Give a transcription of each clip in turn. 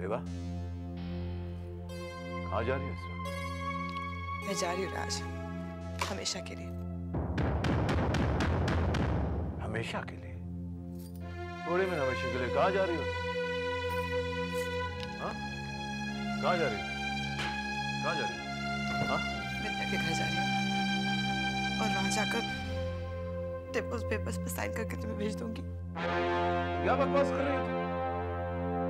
रेवा, कहाँ जा रही है इस वक्त? मैं जा रही हूँ राज, हमेशा के लिए। हमेशा के लिए? थोड़ी में हमेशा के लिए कहाँ जा रही हो? हाँ? कहाँ जा रही हो? कहाँ जा रही हो? हाँ? विद्या के घर जा रही हूँ और वहां जाकर डिवोर्स पेपर्स पर साइन करके तुम्हें भेज दूंगी। क्या बकवास कर रही हो तुम?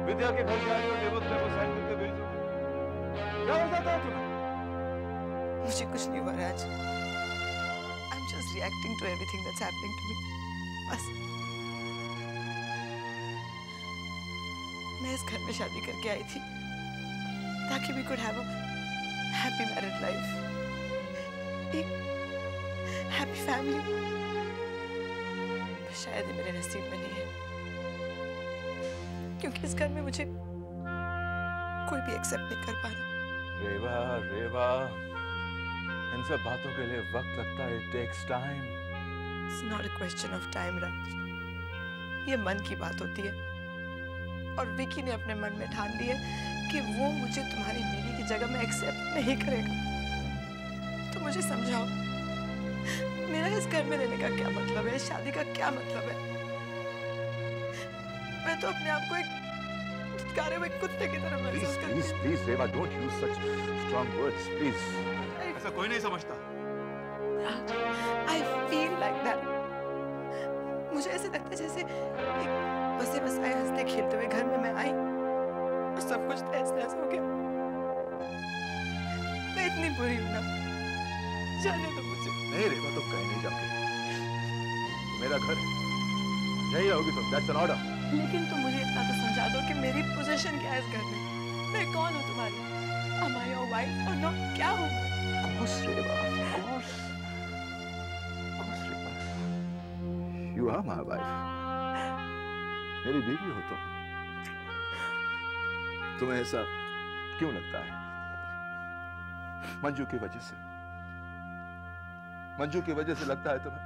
विद्या के घर जा रही हो, डिवोर्स पेपर साइन करके भेज दोगे? क्या हो जाता है तुम्हें? मुझे कुछ नहीं हुआ राज। I'm just reacting to everything that's happening to me. बस मैं इस घर में शादी करके आई थी ताकि we could have a happy married life, एक happy family। शायद ये मेरे नसीब में नहीं है, क्योंकि इस घर में मुझे कोई भी एक्सेप्ट नहीं कर पा रहा। रेवा, रेवा, इन सब बातों के लिए वक्त लगता है। It takes time. It's not a question of time, राज। ये मन की बात होती है और विकी ने अपने मन में ठान लिया कि वो मुझे तुम्हारी बीवी की जगह में एक्सेप्ट नहीं करेगा। तो मुझे समझाओ, मेरा इस घर में रहने का क्या मतलब है? इस शादी का क्या मतलब है? मैं तो अपने आप को एक धुतकारे हुए कुत्ते की तरह महसूस करती हूँ। Please, Rewa, don't use such strong words, please. ऐसा कोई नहीं समझता। I feel like that. मुझे ऐसे लगता है जैसे एक बसे बसाए हंसते खेलते हुए घर में मैं आई और सब कुछ तहस नहस हो गया। मैं इतनी बुरी हूँ ना, जाने दो मुझे। नहीं रेवा, तुम कहीं नहीं जाओगी। मेरा घर है, यही रहोगी तुम। That's an order. लेकिन तुम मुझे इतना तो समझा दो कि मेरी पोजीशन क्या है इस घर में? मैं कौन हूँ तुम्हारी? Am I your wife or not? क्या हूँ? Of course, Reva, of course. Of course, Reva. You are my wife. मेरी बीवी हो तुम। तुम्हें ऐसा क्यों लगता है? मंजू की वजह से। मंजू की वजह से लगता है तुम्हें?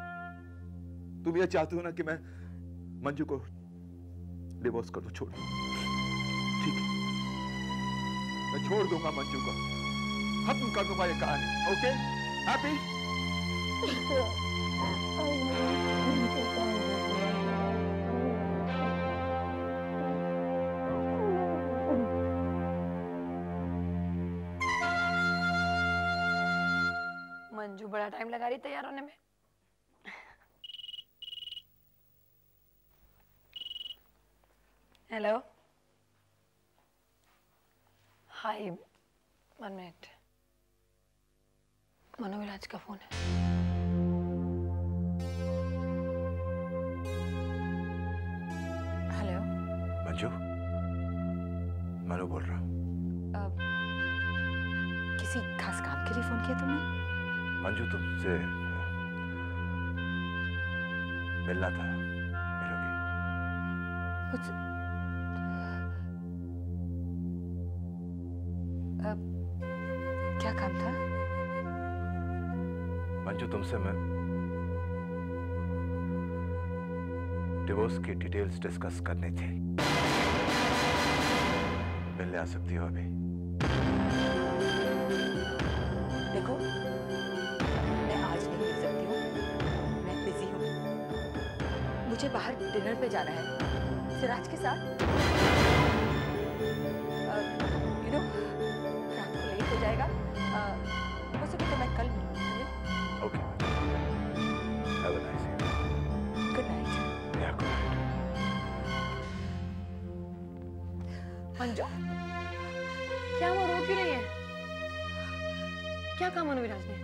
तुम ये चाहते हो ना कि मैं मंजू को डिवोर्स कर दूं, छोड़ दूं? ठीक है, मैं छोड़ दूंगा मंजू को, खत्म कर दूंगा ये कहानी। ओके? हैप्पी? मंजू बड़ा टाइम लगा रही तैयार होने में। हेलो, हाय, 1 मिनट। मनोविराज का फोन है। हेलो मंजू, मनु बोल रहा हूँ। किसी खास काम के लिए फोन किया तुमने? मंजू, तुमसे मिलना था, मिलोगी? कुछ क्या काम था? मंजू, तुमसे मैं डिवोर्स की डिटेल्स डिस्कस करनी थी। मिलने आ सकती हो अभी? देखो, मैं आज नहीं मिल सकती हूँ, मैं बिजी हूँ। मुझे बाहर डिनर पे जाना है सिराज के साथ। यू नो, रात को लेट हो जाएगा। हो सके तो मैं कल मिलूंगी। Okay, have a nice evening. Good night. या, गुड नाइट। मंजू, क्या वो रो क्यों रही है? क्या कहा मनोविराज ने?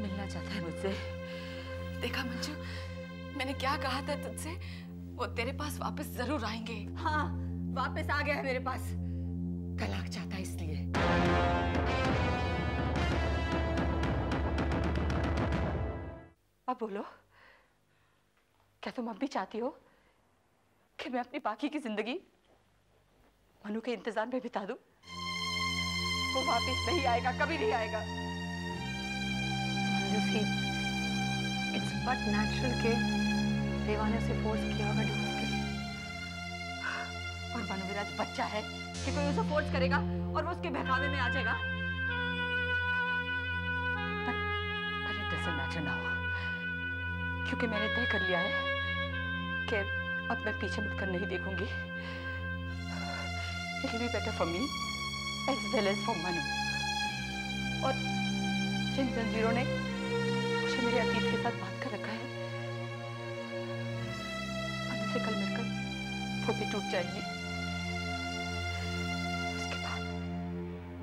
मिलना चाहता है मुझसे। देखा मंजू, मैंने क्या कहा था तुझसे? वो तेरे पास वापस जरूर आएंगे। हाँ, वापस आ गया है मेरे पास। तलाक चाहता है इसलिए। अब बोलो, क्या तुम अब भी चाहती हो कि मैं अपनी बाकी की जिंदगी मनु के इंतजार में बिता दूं? वो वापस नहीं आएगा, कभी नहीं आएगा। इट्स बट नेचुरल के रेवा ने उसे फोर्स किया होगा डिवोर्स के लिए। और मनोविराज बच्चा है कि कोई उसे फोर्स करेगा और वो उसके बहकावे में आ जाएगा। पर it doesn't matter now, क्योंकि मैंने तय कर लिया है कि अब मैं पीछे मुड़कर नहीं देखूंगी। It will be better for me as well as for Manu। और जिन जंजीरों ने मुझे मेरे अतीत के साथ बांध कर रखा है, मनु से कल मिलकर वो भी टूट जाएंगी। उसके बाद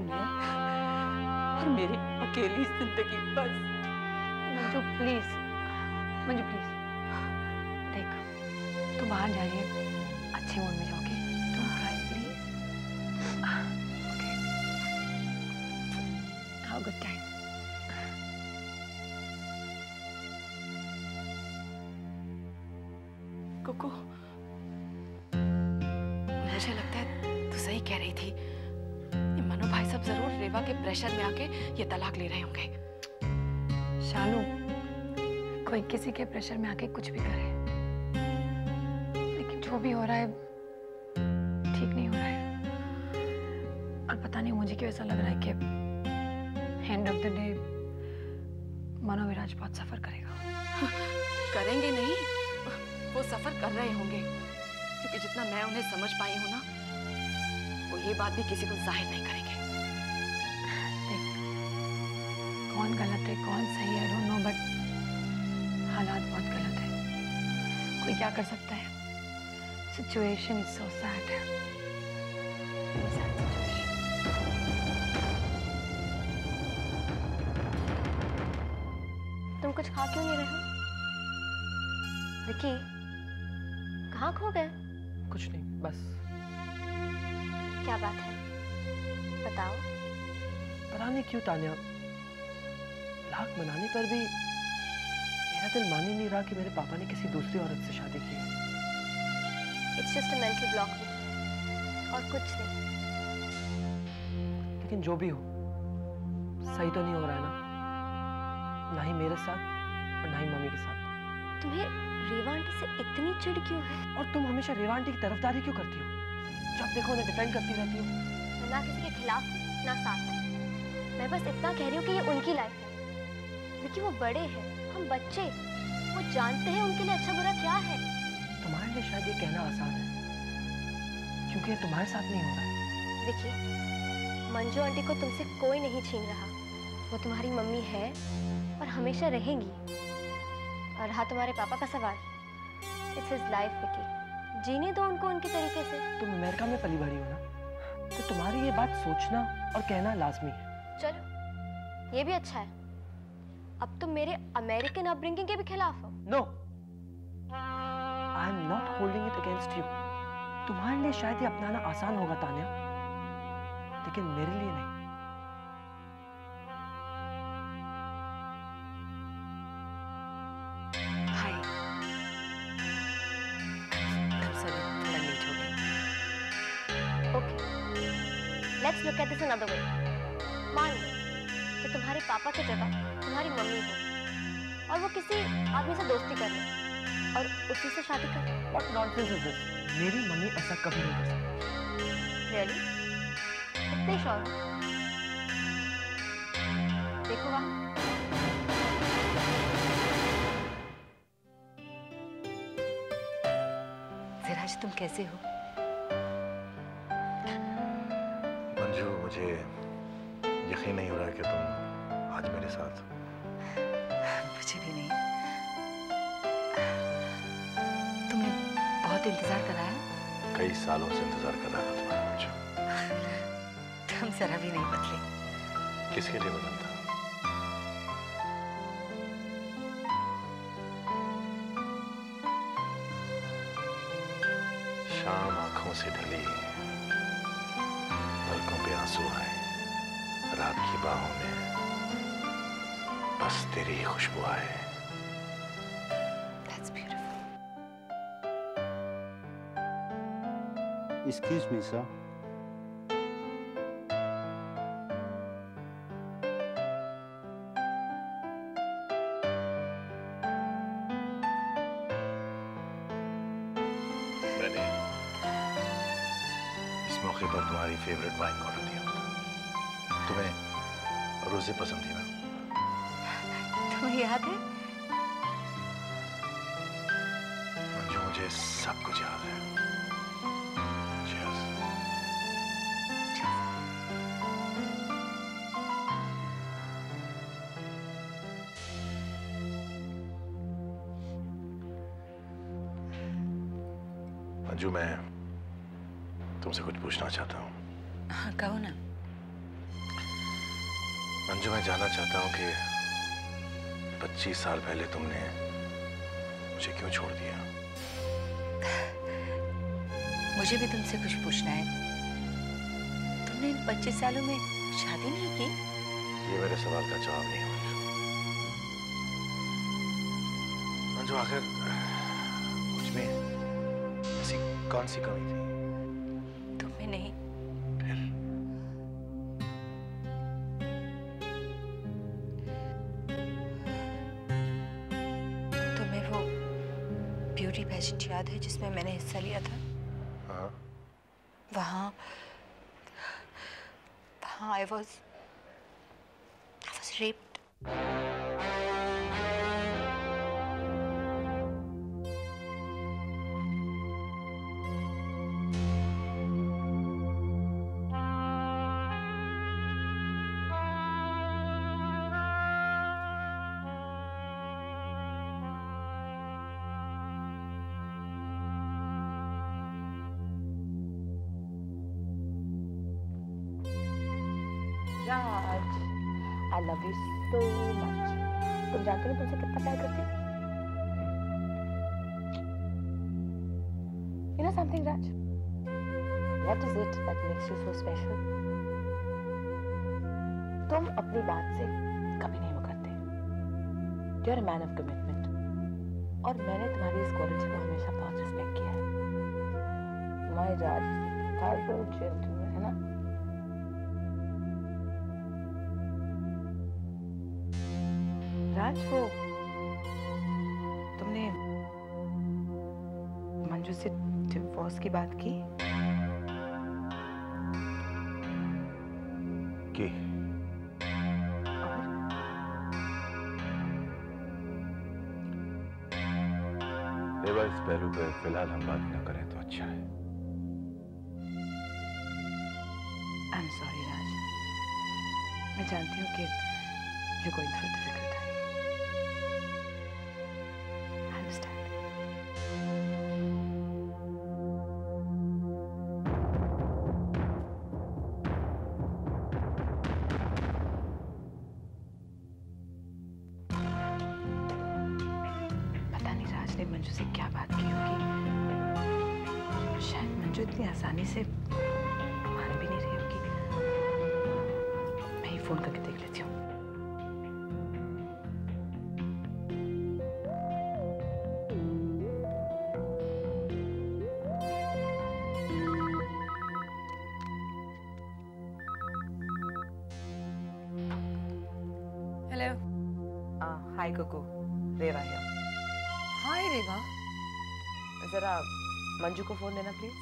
मैं और मेरी अकेली जिंदगी बस। मंजू प्लीज, मंजू प्लीज देख, तुम बाहर जा रही है, अच्छे मूड में जाओगे, तुम cry please. Okay, have a good time. Kuku, मुझे लगता है तू सही कह रही थी। ये मनु भाई साहब जरूर रेवा के प्रेशर में आके ये तलाक ले रहे होंगे। शालू, कोई किसी के प्रेशर में आके कुछ भी करे, लेकिन जो भी हो रहा है ठीक नहीं हो रहा है। और पता नहीं मुझे क्यों ऐसा लग रहा है कि एंड ऑफ द डे मनोविराज बहुत सफर करेगा। करेंगे नहीं, वो सफर कर रहे होंगे, क्योंकि जितना मैं उन्हें समझ पाई हूं ना, वो ये बात भी किसी को जाहिर नहीं करेंगे। कौन गलत है कौन सही है, आई डोंट नो, बट हालात बहुत गलत है। कोई क्या कर सकता है? Situation is so sad, very sad situation. तुम कुछ खा क्यों नहीं रहे हो? विकी, कहाँ खो गए? कुछ नहीं, बस। क्या बात है, बताओ। पता नहीं क्यों तान्या, लाख मनाने पर भी मेरा दिल मान ही नहीं रहा कि मेरे पापा ने किसी दूसरी औरत से शादी की है। It's just a mental block और कुछ नहीं। लेकिन जो भी हो, सही तो नहीं हो रहा है ना, ना ही मेरे साथ और ना ही मम्मी के साथ। तुम्हें रेवा आंटी से इतनी चिढ़ क्यों है? और तुम हमेशा रेवा आंटी की तरफदारी क्यों करती हो? जब देखो उन्हें डिफेंड करती रहती हो। मैं ना किसी के खिलाफ ना साथ। मैं बस इतना कह रही हूँ कि ये उनकी लाइफ है। विकी, वो बड़े हैं, हम बच्चे, वो जानते हैं उनके लिए अच्छा बुरा क्या है। तुम्हारे लिए शायद ये कहना आसान है, क्योंकि ये तुम्हारे साथ नहीं हो रहा है। विकी, मंजू आंटी को तुमसे कोई नहीं छीन रहा। वो तुम्हारी मम्मी है और हमेशा रहेंगी। और रहा तुम्हारे पापा का सवाल, इट्स हिज लाइफ विकी, जीने दो उनको उनके तरीके से। तुम अमेरिका में पली बड़ी हो ना, तो तुम्हारी ये बात सोचना और कहना लाजमी है। चलो, ये भी अच्छा है। अब तुम मेरे अमेरिकन अपब्रिंगिंग के भी खिलाफ हो। No, I am not holding it against you. तुम्हारे लिए शायद ये अपनाना आसान होगा तान्या, लेकिन मेरे लिए नहीं। हाय, सॉरी, थोड़ा लेट हो गई। Okay, let's look at this another way. मान लो कि तुम्हारे पापा की जगह तुम्हारी मम्मी हो और वो किसी आदमी से दोस्ती कर ले और उसी से शादी कर ले। What nonsense is this? मेरी मम्मी ऐसा कभी नहीं कर सकती। Really? इतने श्योर हो? देखो वहाँ। विराज, तुम कैसे हो? मंजू, मुझे यकीन नहीं हो रहा कि तुम आज मेरे साथ। मुझे भी नहीं। तुमने बहुत इंतजार कराया। कई सालों से इंतजार कर रहा था तुम्हारा मंजू। तुम जरा भी नहीं बदले। किसके लिए बदलता? शाम आंखों से ढली, पलकों पे आंसू आए, रात की बाहों में बस तेरी ही खुशबू आए। That's beautiful. Excuse me, sir. मौके पर तुम्हारी फेवरेट वाइन ऑर्डर दिया होता। तुम्हें रोजे पसंद थी ना? तुम्हें याद है? मंजू, मुझे सब कुछ याद है। Cheers. मंजू, मैं तुमसे कुछ पूछना चाहता हूँ। हाँ, कहो ना। मंजू, मैं जानना चाहता हूँ कि 25 साल पहले तुमने मुझे क्यों छोड़ दिया? मुझे भी तुमसे कुछ पूछना है। तुमने इन 25 सालों में शादी नहीं की? ये मेरे सवाल का जवाब नहीं है मंजू। मंजू, आखिर मुझ में ऐसी कौन सी कमी थी? तुम्हें नहीं। फिर तुम्हें वो ब्यूटी पेजेंट याद है जिसमें मैंने हिस्सा लिया था? हाँ। वहाँ I was raped. Raj, I love you so much. तुम जानते हो मैं तुमसे कितना प्यार करती हूँ? You know something, Raj? What is it that makes you so special? तुम अपनी बात से कभी नहीं मुकरते। You're a man of commitment. और मैंने तुम्हारी इस क्वालिटी को हमेशा बहुत रिस्पेक्ट किया है। My Raj, thoughtful, gentleman, है ना? राज, वो तुमने मंजू से डिवोर्स की बात की? और देवा, इस पहलू पे फिलहाल हम बात न करें तो अच्छा है। I'm sorry, राज। मैं जानती हूँ कि you're going through a difficult time. I understand. पता नहीं राज ने मंजू से क्या बात की होगी। शायद मंजू इतनी आसानी से मान भी नहीं रही होगी। मैं ही फोन करके देख लेती हूँ। हेलो। हाय कुकू, रेवा है। हाय रेवा। जरा मंजू को फोन देना प्लीज।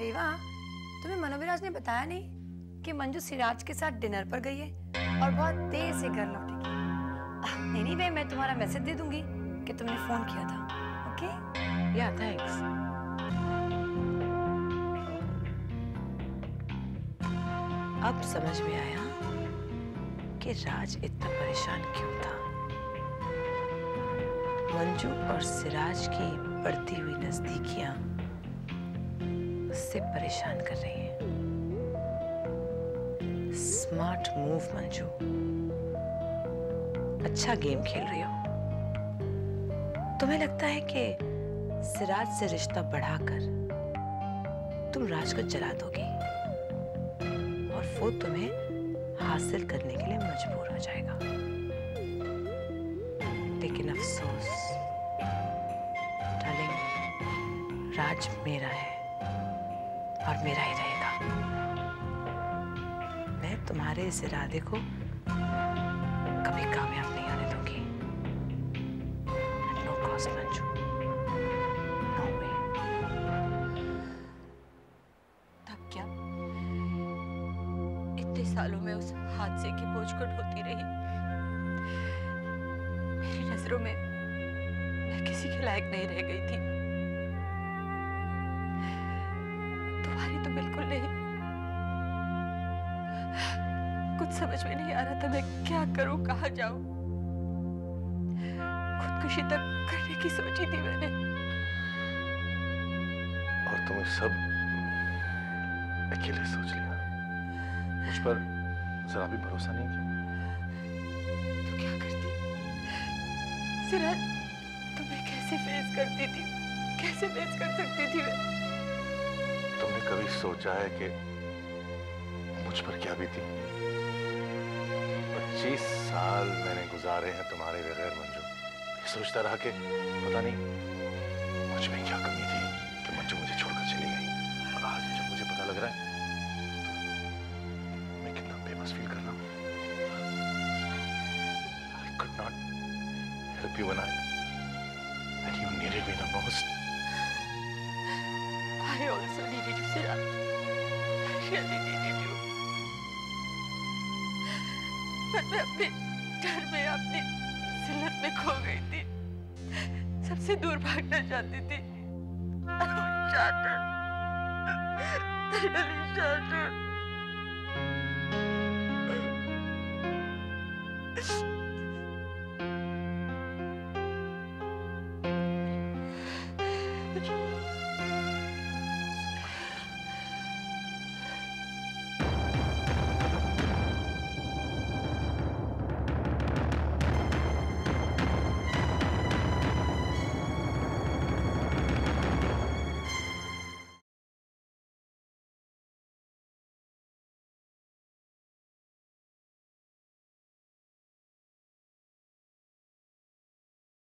रेवा, तुम्हें मनोविराज ने बताया नहीं कि मंजू सिराज के साथ डिनर पर गई है और बहुत देर से घर लौटेगी। नहीं वे मैं तुम्हारा मैसेज दे दूंगी कि तुमने फोन किया था। ओके? या थैंक्स। अब समझ में आया कि राज इतना परेशान क्यों था। मंजू और सिराज की बढ़ती हुई नजदीकियां उससे परेशान कर रही हैं। स्मार्ट मूव मंजू, अच्छा गेम खेल रही हो। तुम्हें लगता है कि सिराज से रिश्ता बढ़ाकर तुम राज को जला दोगी और वो तुम्हें हासिल करने के लिए मजबूर हो जाएगा। लेकिन अफसोस डार्लिंग, राज मेरा है और मेरा ही रहेगा। मैं तुम्हारे इस इरादे को कभी कामयाब नहीं होने दूंगी। नो कॉस्ट मंजू, नो वे। सालों में उस हादसे की बोझ को ढोती रही। मेरी नजरों में मैं किसी के लायक नहीं रह गई थी। तुम्हारी तो बिल्कुल नहीं। कुछ समझ में नहीं आ रहा था मैं क्या करूं, कहाँ जाऊं। खुदकुशी तक करने की सोची थी मैंने। और तुमने सब अकेले सोच लिया, मुझ पर जरा भी भरोसा नहीं किया। तो क्या करती सिराज? तुम्हें कैसे फेस करती थी, कैसे फेस कर सकती थी मैं? तुमने कभी सोचा है कि मुझ पर क्या बीती? 25 साल मैंने गुजारे हैं तुम्हारे बगैर मंजू। सोचता रहा कि पता नहीं मुझ में क्या कमी थी कि मंजू मुझे छोड़कर चली गई। और आज जब मुझे पता लग रहा है तो मैं कितना बेबस फील कर रहा हूं। I could not help you when you needed me the most. I also needed you, Siraj. I really needed you. पर मैं अपने डर में, अपनी जिल्लत में खो गई थी। सबसे दूर भागना चाहती थी। I was shattered. Really shattered.